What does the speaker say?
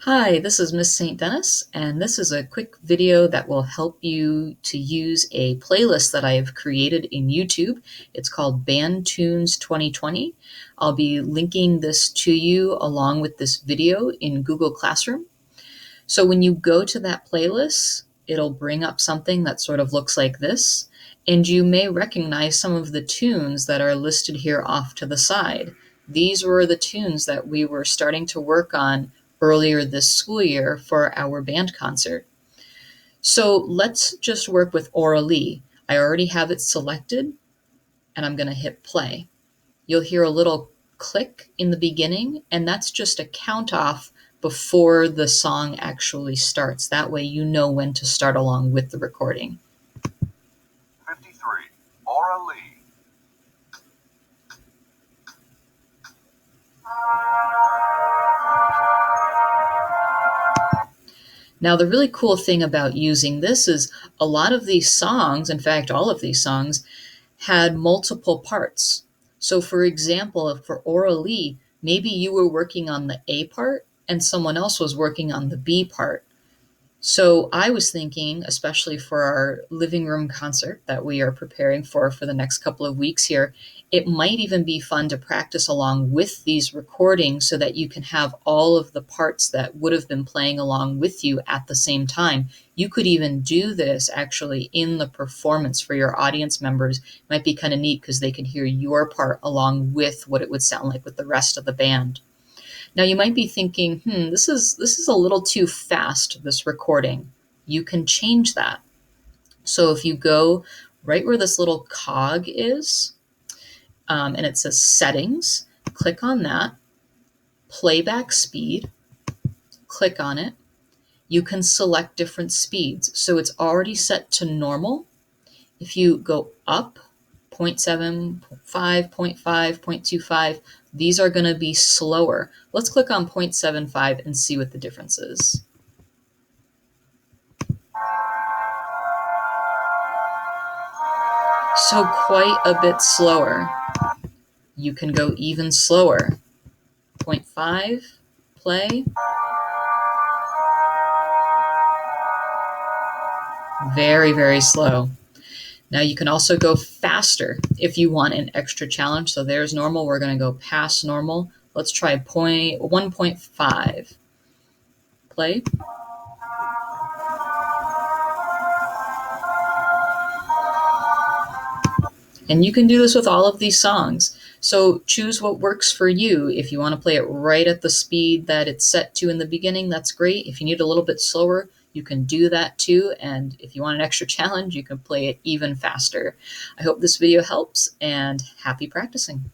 Hi, this is Miss St. Dennis, and this is a quick video that will help you to use a playlist that I have created in YouTube. It's called Band Tunes 2020. I'll be linking this to you along with this video in Google Classroom. So when you go to that playlist, it'll bring up something that sort of looks like this, and you may recognize some of the tunes that are listed here off to the side. These were the tunes that we were starting to work on earlier this school year for our band concert. So let's just work with Aura Lee. I already have it selected, and I'm going to hit play. You'll hear a little click in the beginning, and that's just a count off before the song actually starts. That way you know when to start along with the recording. 53. Aura Lee. Now, the really cool thing about using this is a lot of these songs, in fact, all of these songs, had multiple parts. So, for example, for Aura Lee, maybe you were working on the A part and someone else was working on the B part. So I was thinking, especially for our living room concert that we are preparing for the next couple of weeks here, it might even be fun to practice along with these recordings so that you can have all of the parts that would have been playing along with you at the same time. You could even do this actually in the performance for your audience members. It might be kind of neat because they can hear your part along with what it would sound like with the rest of the band. Now you might be thinking, this is a little too fast, this recording. You can change that. So if you go right where this little cog is, and it says settings, click on that, playback speed, click on it. You can select different speeds. So it's already set to normal. If you go up 0.7, 0.5, 0.5, 0.25, these are going to be slower. Let's click on 0.75 and see what the difference is. So quite a bit slower. You can go even slower. 0.5, play. Very, very slow. Now you can also go faster if you want an extra challenge. So there's normal. We're going to go past normal. Let's try 1.5. Play. And you can do this with all of these songs. So choose what works for you. If you want to play it right at the speed that it's set to in the beginning, that's great. If you need a little bit slower, you can do that too. And if you want an extra challenge, you can play it even faster. I hope this video helps, and happy practicing.